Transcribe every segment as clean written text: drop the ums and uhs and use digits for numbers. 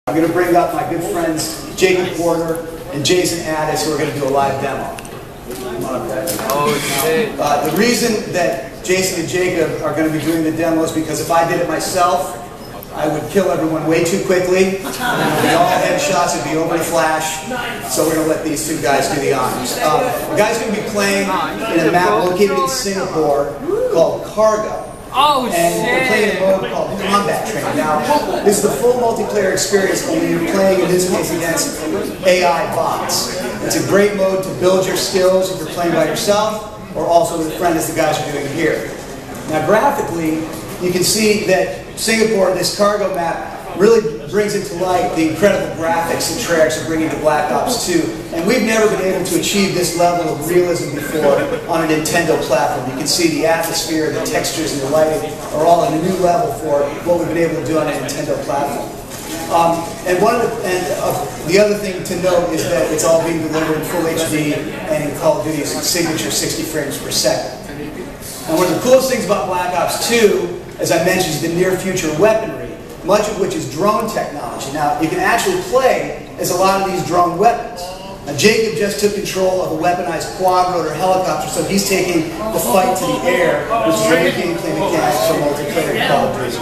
I'm going to bring up my good friends Jacob Porter and Jason Addis, who are going to do a live demo. Oh, shit. The reason that Jason and Jacob are going to be doing the demo is because if I did it myself, I would kill everyone way too quickly. It would be all headshots, it'd be over the flash. So we're going to let these two guys do the honors. The guy's going to be playing in a map located in Singapore called Cargo. Oh, and we're playing a mode called Combat Training. Now, this is the full multiplayer experience, only you're playing, in this case, against AI bots. It's a great mode to build your skills if you're playing by yourself, or also with a friend, as the guys are doing here. Now, graphically, you can see that Singapore, this cargo map, really brings into light the incredible graphics that Treyarch are bringing to Black Ops 2. And we've never been able to achieve this level of realism before on a Nintendo platform. You can see the atmosphere, the textures, and the lighting are all on a new level for what we've been able to do on a Nintendo platform. The other thing to note is that it's all being delivered in full HD and in Call of Duty's signature 60 frames per second. And one of the coolest things about Black Ops 2, as I mentioned, is the near future weaponry, much of which is drone technology. Now, you can actually play as a lot of these drone weapons. Now, Jacob just took control of a weaponized quad-rotor helicopter, so he's taking the fight to the air, which is a new gameplay mechanic for multiplayer Call of Duty.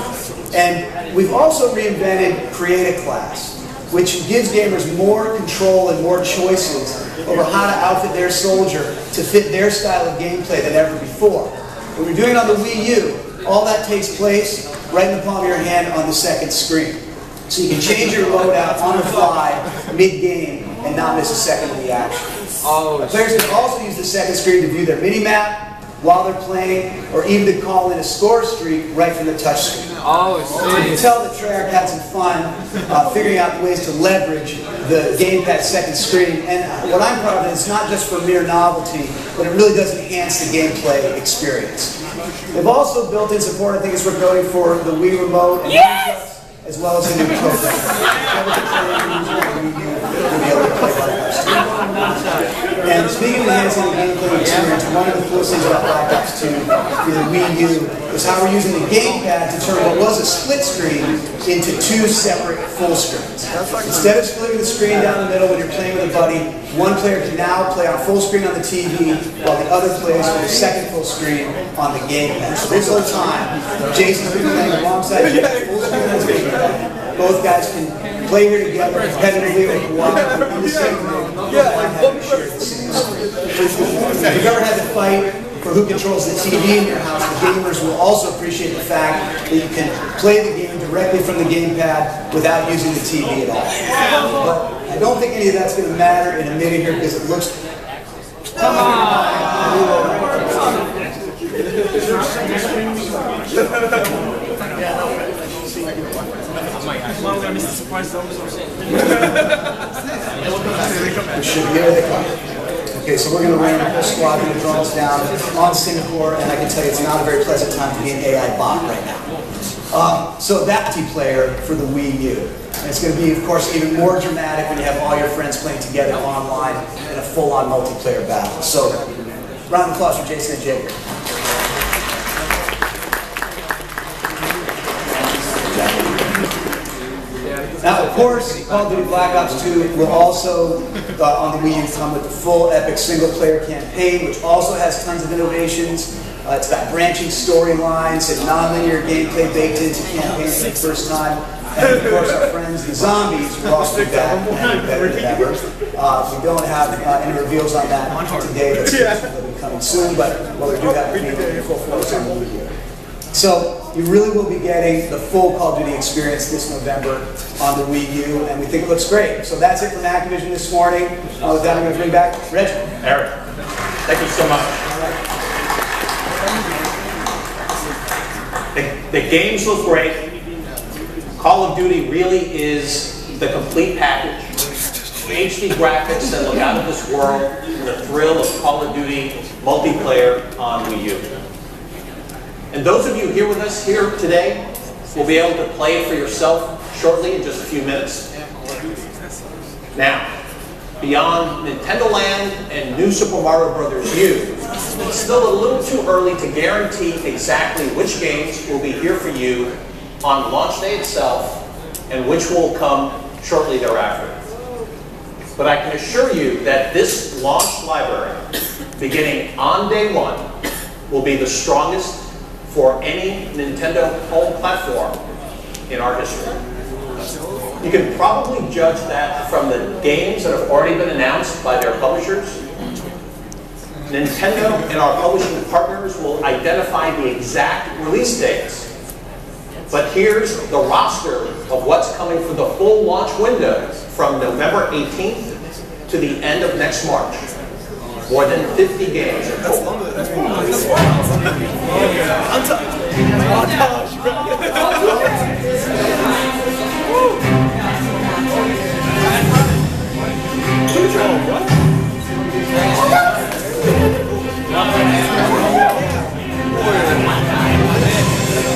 And we've also reinvented Create a Class, which gives gamers more control and more choices over how to outfit their soldier to fit their style of gameplay than ever before. When we're doing it on the Wii U, all that takes place right in the palm of your hand on the second screen. So you can change your loadout on the fly, mid-game, and not miss a second of the action. Players can also use the second screen to view their mini-map while they're playing, or even to call in a score streak right from the touch screen. So you can tell that Treyarch had some fun figuring out ways to leverage the gamepad second screen. And what I'm proud of is it's not just for mere novelty, but it really does enhance the gameplay experience. They've also built in support, I think it's worth noting, for the Wii Remote and as well as the new program. And speaking of enhancing the gameplay experience, one of the coolest things about Black Ops 2 for the Wii U is how we're using the gamepad to turn what was a split screen into two separate full screens. Instead of splitting the screen down the middle when you're playing with a buddy, one player can now play on full screen on the TV while the other plays with the second full screen on the gamepad. So this whole time, Jason's been playing alongside me full screen on his gamepad. Both guys can play here together competitively or cooperatively in the same room. If you've ever had to fight for who controls the TV in your house, the gamers will also appreciate the fact that you can play the game directly from the gamepad without using the TV at all. But I don't think any of that's going to matter in a minute here because it looks... Come on! Okay, so we're going to rain a whole squadron of drones down on Singapore, and I can tell you it's not a very pleasant time to be an AI bot right now. So that multiplayer for the Wii U. And it's going to be, of course, even more dramatic when you have all your friends playing together online in a full-on multiplayer battle. So, round of applause for Jason and Jacob. Now, of course, Call of Duty Black Ops 2 will also, on the Wii U, come with the full epic single-player campaign, which also has tons of innovations. It's got branching storylines and non-linear gameplay baked into campaigns for the first time. And, of course, our friends, the zombies, will also be back and better than ever. We don't have any reveals on that today, but will be coming soon. But what we do have will be full force on the Wii U. So you really will be getting the full Call of Duty experience this November on the Wii U, and we think it looks great. So that's it from Activision this morning. With that, I'm going to bring back Reggie. Eric, thank you so much. The games look great. Call of Duty really is the complete package. HD graphics that look out of this world, the thrill of Call of Duty multiplayer on Wii U. And those of you here with us here today will be able to play it for yourself shortly in just a few minutes. Now, beyond Nintendo Land and New Super Mario Bros. U, it's still a little too early to guarantee exactly which games will be here for you on launch day itself and which will come shortly thereafter. But I can assure you that this launch library, beginning on day one, will be the strongest for any Nintendo home platform in our history. You can probably judge that from the games that have already been announced by their publishers. Nintendo and our publishing partners will identify the exact release dates. But here's the roster of what's coming for the full launch window from November 18th to the end of next March. More than 50 games in total.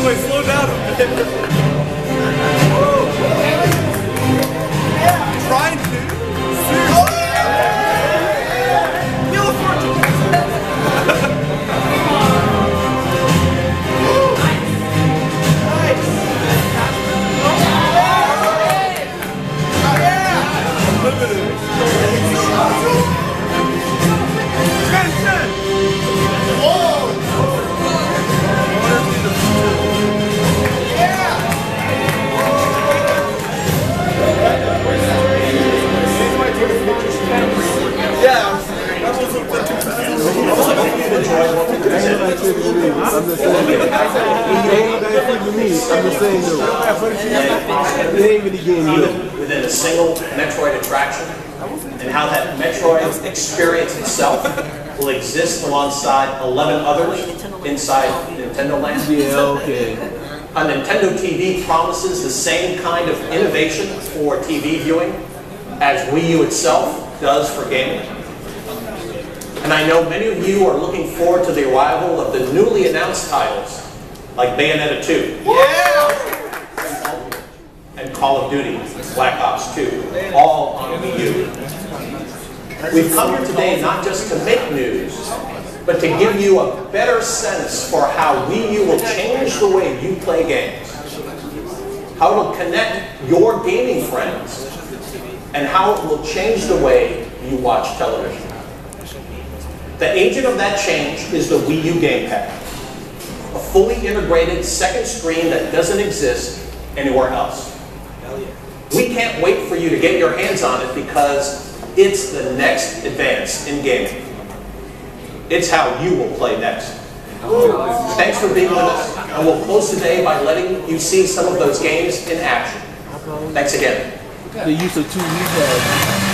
Wait, slow down a bit. Trying to. Wheel of Fortune. Even within a single Metroid attraction, and how that Metroid experience itself will exist alongside 11 others inside Nintendo Land. Yeah, okay. A Nintendo TV promises the same kind of innovation for TV viewing as Wii U itself does for gaming. And I know many of you are looking forward to the arrival of the newly announced titles like Bayonetta 2. Yeah! And Call of Duty, Black Ops 2, all on Wii U. We've come here today not just to make news, but to give you a better sense for how Wii U will change the way you play games, how it will connect your gaming friends, and how it will change the way you watch television. The agent of that change is the Wii U gamepad, a fully integrated second screen that doesn't exist anywhere else. We can't wait for you to get your hands on it because it's the next advance in gaming. It's how you will play next. Thanks for being with us, and we'll close today by letting you see some of those games in action. Thanks again. The use of two Wii pads.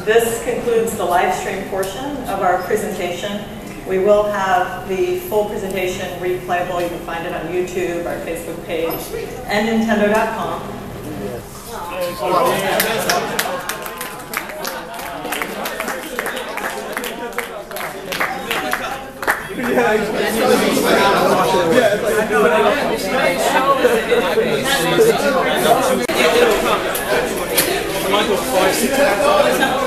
This concludes the live stream portion of our presentation. We will have the full presentation replayable. You can find it on YouTube, our Facebook page, and Nintendo.com. Michael 5, 6.